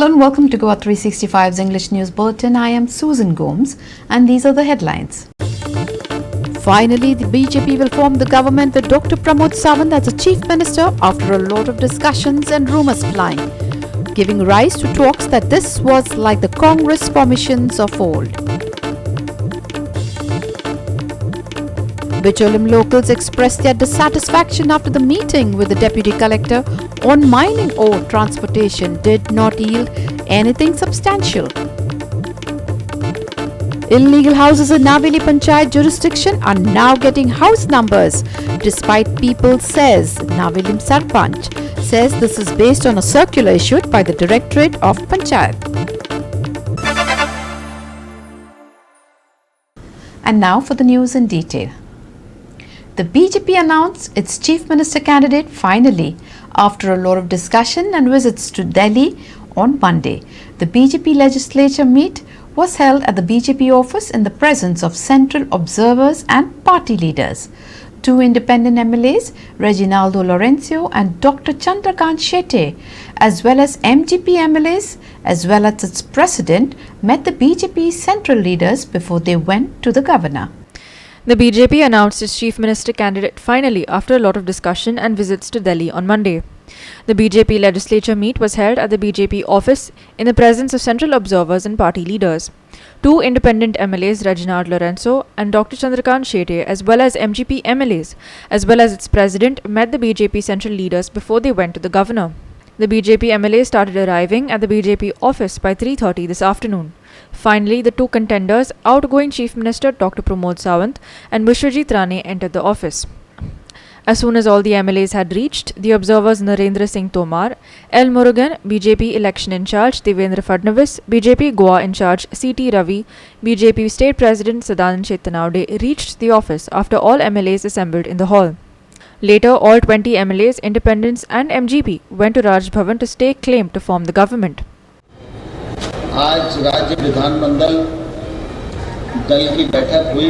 Hello and welcome to GOA365's English News Bulletin. I am Susan Gomes and these are the headlines. Finally, the BJP will form the government with Dr. Pramod Sawant as the Chief Minister after a lot of discussions and rumours flying, giving rise to talks that this was like the Congress formations of old. Bicholim locals expressed their dissatisfaction after the meeting with the Deputy Collector on mining ore transportation did not yield anything substantial. Illegal houses in Naveli Panchayat jurisdiction are now getting house numbers, despite people says Naveli Sarpanch says this is based on a circular issued by the Directorate of Panchayat. And now for the news in detail. The BJP announced its Chief Minister candidate finally after a lot of discussion and visits to Delhi on Monday. The BJP legislature meet was held at the BJP office in the presence of central observers and party leaders. Two independent MLAs, Reginaldo Lorenzo and Dr. Chandrakant Shetty, as well as MGP MLAs, as well as its president, met the BJP central leaders before they went to the governor. The BJP announced its Chief Minister candidate finally after a lot of discussion and visits to Delhi on Monday. The BJP legislature meet was held at the BJP office in the presence of central observers and party leaders. Two independent MLAs, Reginald Lorenzo and Dr. Chandrakant Shetty, as well as MGP MLAs, as well as its president, met the BJP central leaders before they went to the governor. The BJP MLAs started arriving at the BJP office by 3:30 this afternoon. Finally, the two contenders, outgoing Chief Minister Dr. Pramod Sawant and Vishwajit Rane, entered the office. As soon as all the MLAs had reached, the observers Narendra Singh Tomar, L. Murugan, BJP election in charge Devendra Fadnavis, BJP Goa in charge C.T. Ravi, BJP State President Sadanand Chetanaude reached the office after all MLAs assembled in the hall. Later, all 20 MLAs, independents and MGP went to Raj Bhavan to stake claim to form the government. आज राज्य विधानमंडल दल की बैठक हुई।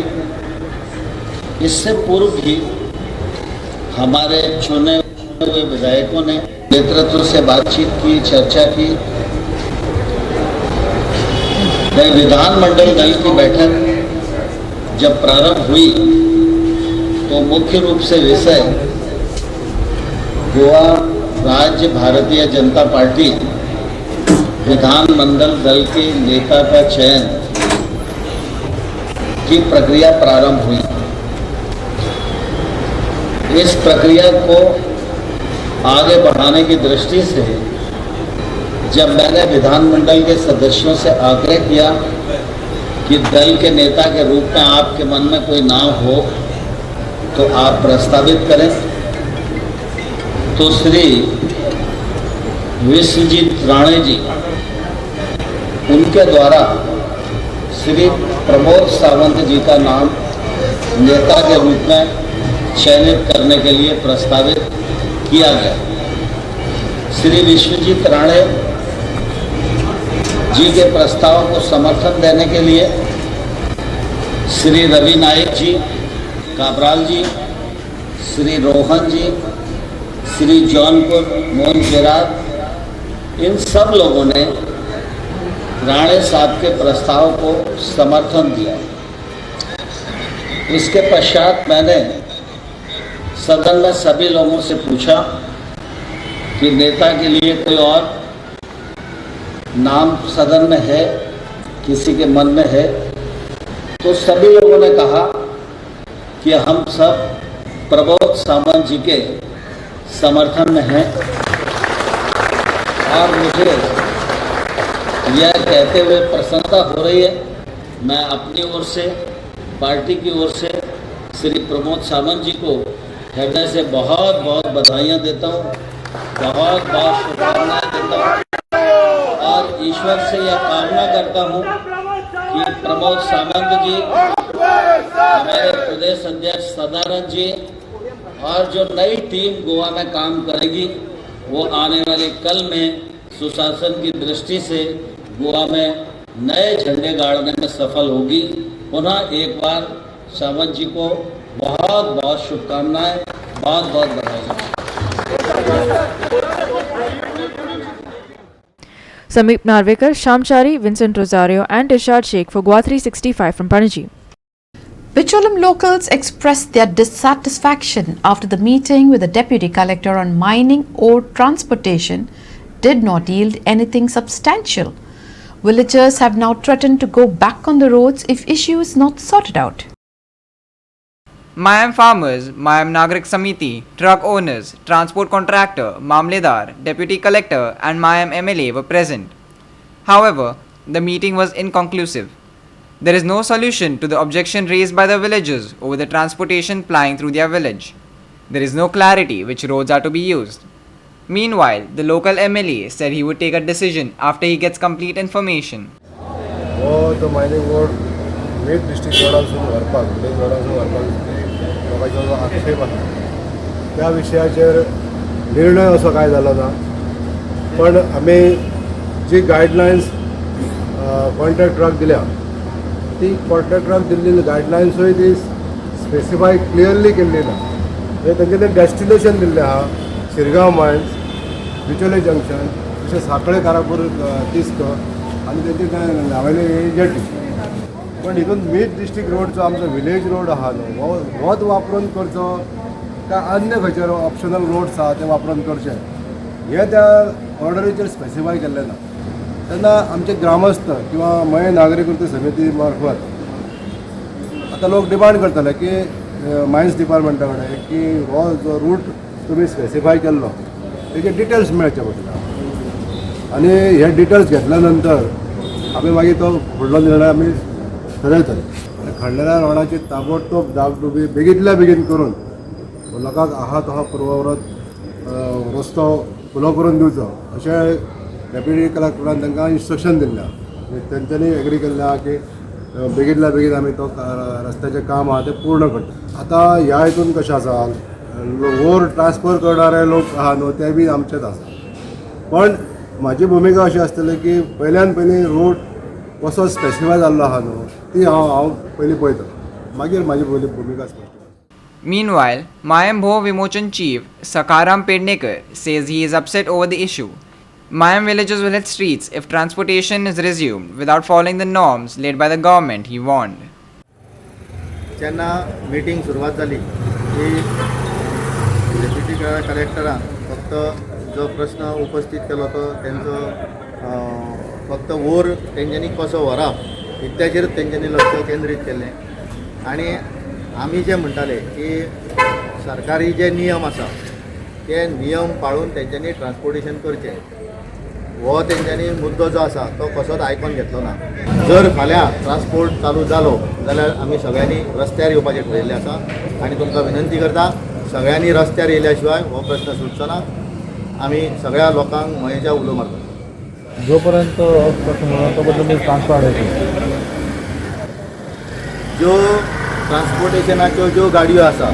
इससे पूर्व भी हमारे चुने हुए विधायकों ने नेतृत्व से बातचीत की, चर्चा की। विधानमंडल दल की बैठक जब प्रारंभ हुई तो मुख्य रूप से विषय गोवा राज्य भारतीय जनता पार्टी विधानमंडल दल के नेता का चयन की प्रक्रिया प्रारंभ हुई। इस प्रक्रिया को आगे बढ़ाने की दृष्टि से जब मैंने विधानमंडल के सदस्यों से आग्रह किया कि दल के नेता के रूप में आपके मन में कोई नाम हो तो आप प्रस्तावित करें, तो श्री विश्वजीत राणे जी उनके द्वारा श्री प्रमोद सावंत जी का नाम नेता के रूप में चयनित करने के लिए प्रस्तावित किया गया। श्री विश्वजीत राणे जी के प्रस्ताव को समर्थन देने के लिए श्री रवि नायक जी, काबराल जी, श्री रोहन जी, श्री जौनपुर मोहन शेरात, इन सब लोगों ने राणे साहब के प्रस्ताव को समर्थन दिया। इसके पश्चात मैंने सदन में सभी लोगों से पूछा कि नेता के लिए कोई और नाम सदन में है, किसी के मन में है, तो सभी लोगों ने कहा कि हम सब प्रमोद सावंत जी के समर्थन में हैं। और मुझे यह कहते हुए प्रसन्नता हो रही है, मैं अपनी ओर से, पार्टी की ओर से श्री प्रमोद सावंत जी को हृदय से बहुत बहुत बधाइयाँ देता हूँ, बहुत बहुत शुभकामनाएं देता हूँ और ईश्वर से यह कामना करता हूँ कि प्रमोद सावंत जी, हमारे प्रदेश अध्यक्ष सदानंद जी और जो नई टीम गोवा में काम करेगी वो आने वाले कल में सुशासन की दृष्टि से गोवा में नए झंडे गाड़ने में सफल होगी। पुनः एक बार सावंत जी को बहुत बहुत शुभकामनाएं, बहुत बहुत बधाई। Sameep Narvekar, Shamchari, Vincent Rosario and Irshad Sheikh for GOA365 from Panaji. Bicholim locals expressed their dissatisfaction after the meeting with the Deputy Collector on mining or transportation did not yield anything substantial. Villagers have now threatened to go back on the roads if issue is not sorted out. Mayam farmers, Mayam Nagrik Samiti, truck owners, transport contractor, Mamledar, Deputy Collector and Mayam MLA were present. However, the meeting was inconclusive. There is no solution to the objection raised by the villagers over the transportation plying through their village. There is no clarity which roads are to be used. Meanwhile, the local MLA said he would take a decision after he gets complete information. The mining road, mid district रोडासून व्हरपाक, village रोडासून व्हरपाक लोकांचो जो आक्षेप आसा त्या विशयाचेर निर्णय असो काय जालो ना. पण आमी जी गायडलायन्स कॉन्ट्रॅक्टराक दिल्या ती कॉन्ट्रॅक्टराक दिल्ली गायडलायन्सूय ती स्पेसिफाय क्लियरली केल्ली ना. म्हणजे तेंचें डेस्टिनेशन दिल्लें आहा शिरगांव मायन्स, बिचोले जंक्शन, तशें साखळे कारापूर तिस्क आनी तेंचे नावेले जेटी. पण हितून मिड डिस्ट्रिक्ट रोडचो आमचो विलेज रोड आहा न्हू होच वापरून करचो काय अन्य खंयचे ऑप्शनल रोड्स आहा ते वापरून करचे हे त्या ऑर्डरीचेर स्पेसिफाय केल्लें ना. तेन्ना आमचे ग्रामस्थ किंवा मय नागरी कृती समिती मार्फत आतां लोक डिमांड करतले की मायन्स डिपार्टमेंटा कडेन की हो जो रूट तुमी स्पेसिफाय केल्लो तेजे डिटेल्स मेळचे पडटा आनी हे डिटेल्स घेतल्या नंतर आमी मागीर तो फुडलो निर्णय आमी ठरयतले. आनी खणलेल्या रोडाची ताबडतोब दागदुबी बेगींतल्या बेगीन करून लोकांक आहा तहा पुरवत रस्तो खुलो करून दिवचो अशें डेप्युटी कलेक्टरान तांकां इन्स्ट्रक्शन दिल्ल्या. तेंच्यांनी एग्री केल्लें आहा की बेगींतल्या बेगीन आमी तो रस्त्याचें काम आहा तें पूर्ण करता. आतां ह्या हितून कशें आसा वयर ट्रान्सफर करणारे लोक आहा न्हू ते बी आमचेच आसा. पण म्हाजी भुमिका अशी आसतली की पयल्यान पयलीं रोड कसो स्पेसिफाय जाल्लो आहा न्हू ती हांव पयलीं पळयता मागीर म्हाजी भुमिका स्पश्ट. Meanwhile, Mayam Bho Vimochan chief Sakaram Pednekar says he is upset over the issue. Mayam villagers will hit streets if transportation is resumed without following the norms laid by the government, he warned. जेन्ना meeting सुरवात जाली की deputy कलेक्टरान फक्त जो प्रश्न उपस्थित केलो तो तेंचो फक्त वयर तेंच्यांनी कसो व्हरप इत्याचेर तेंच्यांनी लक्ष केंद्रीत केल्लें. आनी आमी जे म्हणटाले की सरकारी जे नियम आसा ते नियम पाळून तेंच्यांनी ट्रान्सपोर्टेशन करचें हो तेंच्यांनी मुद्दो जो आसा तो कसोच आयकून घेतलो ना. जर फाल्यां ट्रान्सपोर्ट चालू जालो जाल्यार आमी सगळ्यांनी रस्त्यार येवपाचें ठरयिल्लें आसा आनी तुमकां विनंती करता सगळ्यांनी रस्त्यार येयल्या शिवाय हो प्रश्न सुटचो ना. आमी सगळ्या लोकांक मयेच्या उलो मारता. जोपर्यंत तोपर्यंत ट्रान्सफर ज्यो ट्रान्सपोर्टेशनाच्यो ज्यो गाडयो आसा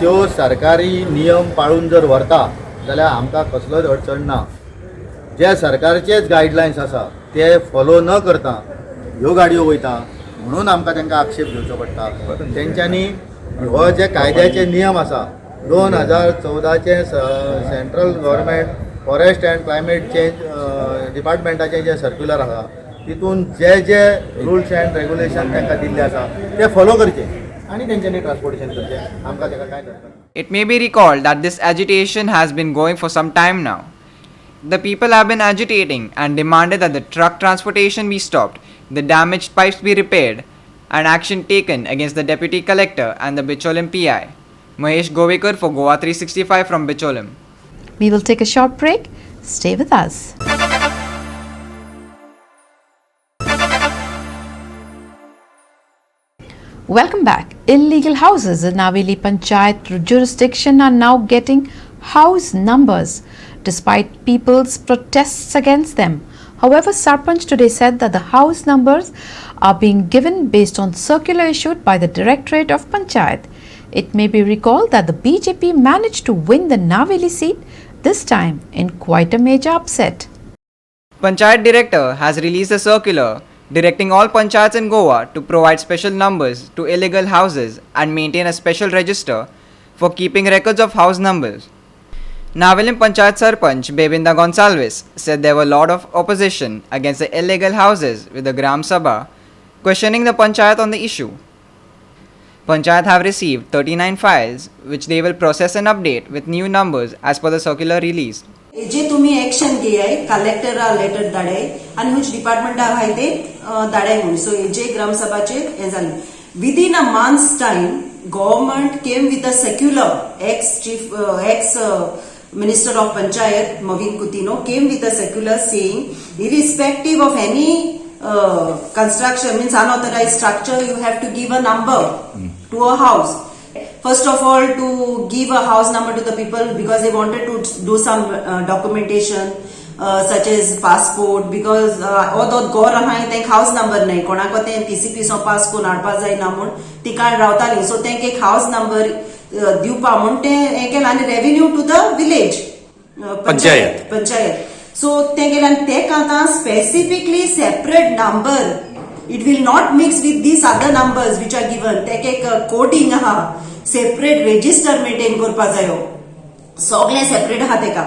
त्यो सरकारी नियम पाळून जर व्हरता जाल्यार आमकां कसलोच अडचण ना. जे सरकारचेच गायडलायन्स आसा ते फॉलो न करता ह्यो गाडयो वयता म्हणून आमकां तांकां आक्षेप घेवचो पडटा. तेंच्यांनी हो जे कायद्याचे नियम आसा 2014चे central government forest and climate change डिपार्टमेंटाचें जे सर्क्युलर आसा तितून जे जे रुल्स अँड रेग्युलेशन तांकां दिल्ले आसा ते फॉलो करचे आनी तेंच्यांनी ट्रान्सपोर्टेशन करचें. आमकां ताका कांय धरता. It may be recalled that this agitation has been going for some time now. The people have been agitating and demanded that the truck transportation be stopped, the damaged pipes be repaired, and action taken against the Deputy Collector and the Bicholim PI. Mahesh Govekar for GOA365 from Bicholim. We will take a short break. Stay with us. Welcome back. Illegal houses in Naveli Panchayat jurisdiction are now getting house numbers despite people's protests against them. However, Sarpanch today said that the house numbers are being given based on circular issued by the Directorate of Panchayat. It may be recalled that the BJP managed to win the Naveli seat, this time in quite a major upset. Panchayat Director has released a circular directing all panchayats in Goa to provide special numbers to illegal houses and maintain a special register for keeping records of house numbers. Navelim Panchayat Sarpanch Bebinda Gonsalves said there were a lot of opposition against the illegal houses with the Gram Sabha questioning the Panchayat on the issue. Panchayat have received 39 files which they will process and update with new numbers as per the circular released. जे तुम्ही action घेयाय कलेक्टरा letter धाडाय आणि हुंच डिपार्टमेंटा हाय ते धाडाय म्हणून सो जे ग्रामसभाचे हे जाले within a months time government came with a secular x Minister of Panchayat Mavin Coutinho came with a circular saying irrespective of any construction means unauthorized structure you have to give a number to a house. First of all to give a house number to the people because they wanted to do some documentation such as passport because although go rahay tank house number nahi konako te TCP so pass ko nadpa jay namun tikan rawtali so tank ek house number दिवपा म्हण ते हे केला आनी revenue to the village panchayat so ते गेले आनी ते आतां specifically separate number it will not mix with these other numbers which are given ते एक कोडिंग आहा सेपरेट रेजिस्टर मेंटेन करपा जायो सगळे सेपरेट आहा तेका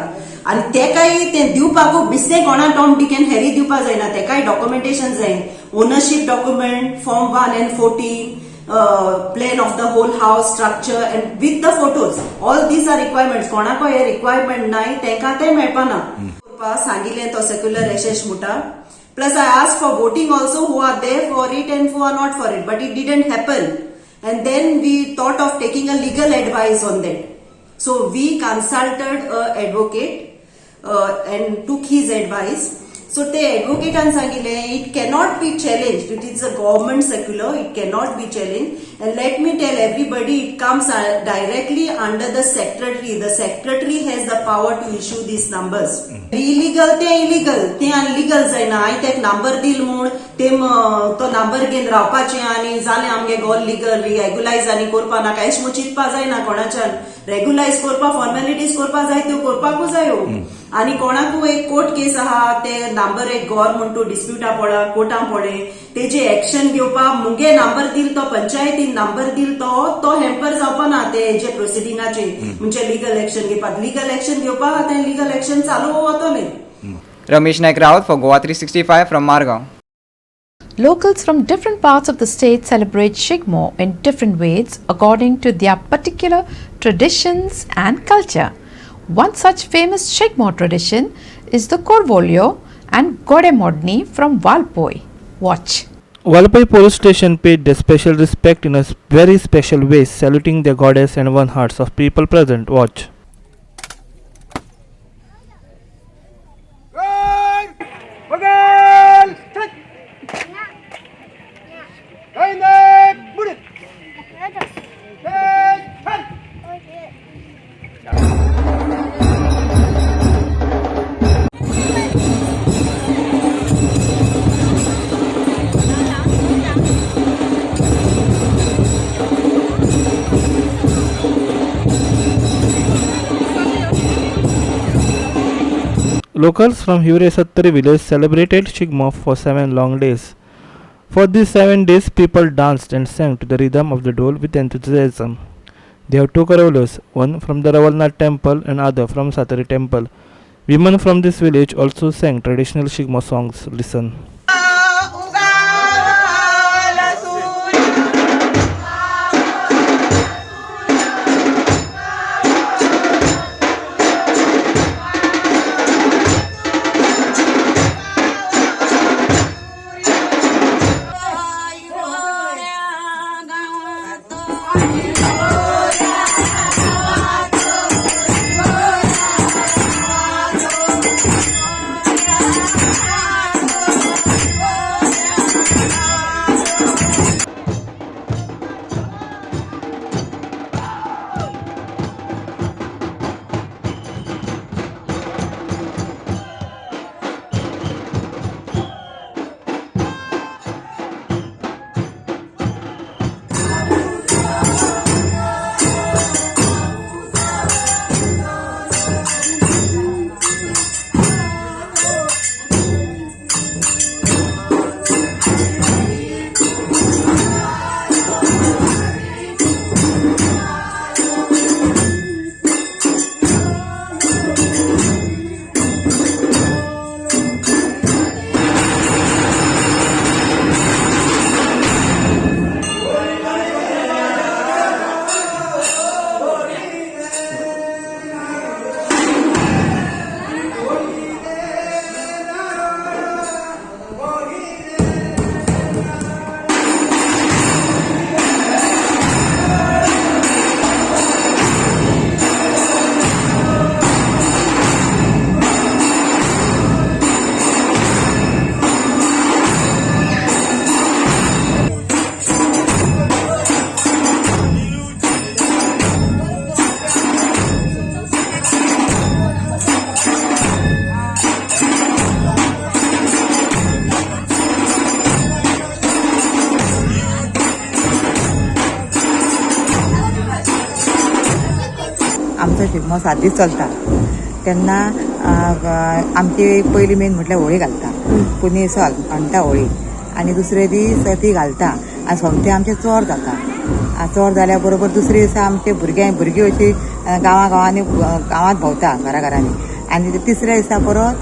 आनी तेकाय ते दिवपाकूच बिस्ते कोणा टॉम डिकेन हेरी दिवपा जायना तेकाय डॉक्युमेंटेशन जाय ownership document form 1 and 14 plan of the whole house structure and with the photos all these are requirements konako हे requirement nahi teka te melpana sangile to secular research muta plus I asked for voting also who are there for it and who are not for it but it didn't happen and then we thought of taking a legal advice on that so we consulted a advocate and took his advice. So the advocate and sangile it cannot be challenged. It is a government circular. It cannot be challenged. And let me tell everybody, it comes directly under the secretary. The secretary has the power to issue these numbers. Illegal te illegal te illegal जायना. I take number deal म्हूण तेम तो number घेन रावपाचे आनी जाले आमगे गोल legal regularize आनी करपा ना कांयच मुचितपा जायना कोणाच्यान रेग्युलाइज करपा फॉर्मेलिटीज करपा जाय त्यो करपाकू जायो आनी कोणाकू एक कोर्ट केस आहा ते नंबर एक गव्हर्नमेंट टू डिस्प्युटा पडा कोर्टा पडे तेजे एक्शन घेवपा मुगे नंबर दिल तो पंचायतीन नंबर दिल तो हेम्पर जावपा ना ते जे प्रोसिडिंगाचे म्हणजे लीगल एक्शन घेवपाक लीगल एक्शन घेवपाक आतां लीगल एक्शन चालू वतले. Ramesh Naik Raut for GOA365 from Margao. Locals from different parts of the state celebrate Shigmo in different ways according to their particular traditions and culture. One such famous Shigmo tradition is the Korvolio and Godemodni from Valpoi. Watch. Valpoi police station paid their special respect in a very special way, saluting their goddess and won hearts of people present. Watch. Locals from Hure Sattari village celebrated Shigmo for 7 long days. For these 7 days, people danced and sang to the rhythm of the dole with enthusiasm. They have 2 carollers, one from the Ravalnath temple and other from Sattari temple. Women from this village also sang traditional Shigmo songs. Listen. आमचो शिगमो 7 दीस चलता तेन्ना आमची पयली main म्हटल्यार होळी घालता पुनेसो हाडटा होळी आनी दुसरे दीस ती घालता आनी सोमतें आमचें चोर जाता चोर जाल्या बरोबर दुसरे दिसा आमचे भुरगीं अशी गांवांनी गांवांत भोंवता घरांनी आनी तिसऱ्या दिसा परत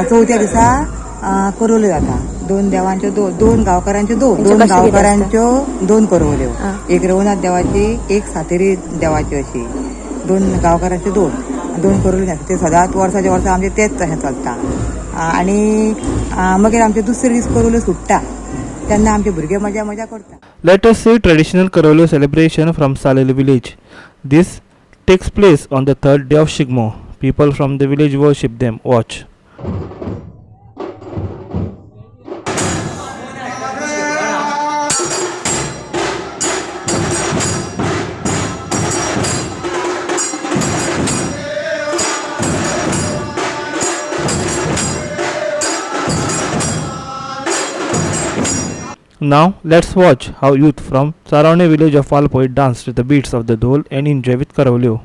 चवथ्या दिसा करोल्यो जाता 2 देवांच्यो 2 गांवकारांच्यो 2 गांवकारांच्यो 2 करोल्यो एक रघुनाथ देवाची एक सातेरी देवाची अशी 2 गांवकारांच्यो 2 करोल्यो जाता ते सदांच वर्साच्या वर्सा आमचे तेच तशें चलता आनी मागीर आमचे दुसरे दीस करोल्यो सुट्टा तेन्ना आमचे भुरगे मजा करता. Let us see traditional Karolio celebration from Salil village. This takes place on the 3rd day of Shigmo. People from the village worship them. Watch. Now let's watch how youth from surrounding village of Valpoi dance to the beats of the dole and enjoy with Karolio.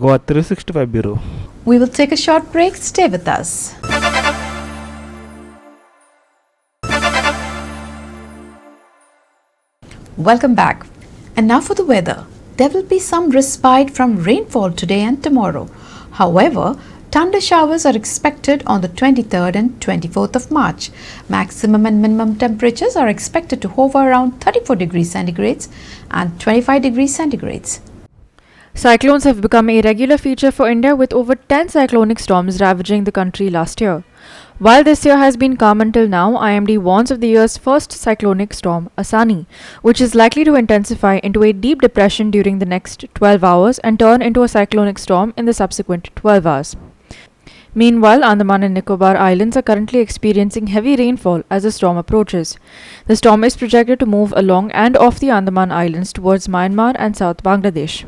GOA365 Bureau. We will take a short break. Stay with us. Welcome back. And now for the weather. There will be some respite from rainfall today and tomorrow. However, thunder showers are expected on the 23rd and 24th of March. Maximum and minimum temperatures are expected to hover around 34 degrees centigrades and 25 degrees centigrades. Cyclones have become a regular feature for India with over 10 cyclonic storms ravaging the country last year. While this year has been calm until now, IMD warns of the year's first cyclonic storm, Asani, which is likely to intensify into a deep depression during the next 12 hours and turn into a cyclonic storm in the subsequent 12 hours. Meanwhile, Andaman and Nicobar Islands are currently experiencing heavy rainfall as the storm approaches. The storm is projected to move along and off the Andaman Islands towards Myanmar and South Bangladesh.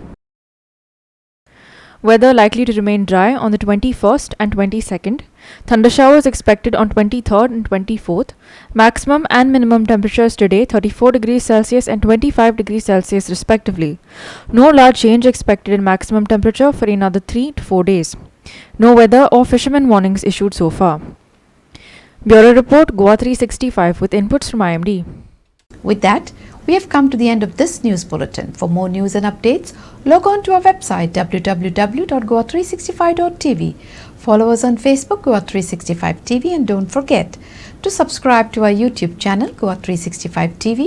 Weather likely to remain dry on the 21st and 22nd. Thunder showers expected on 23rd and 24th. Maximum and minimum temperatures today 34 degrees Celsius and 25 degrees Celsius respectively. No large change expected in maximum temperature for another 3 to 4 days. No weather or fishermen warnings issued so far. Bureau Report GOA365 with inputs from IMD. With that, we have come to the end of this news bulletin. For more news and updates, log on to our website www.goa365.tv. Follow us on Facebook GOA365 TV and don't forget to subscribe to our YouTube channel GOA365 TV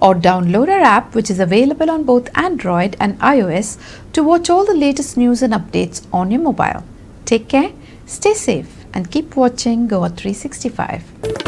or download our app which is available on both Android and iOS to watch all the latest news and updates on your mobile. Take care, stay safe and keep watching GOA365.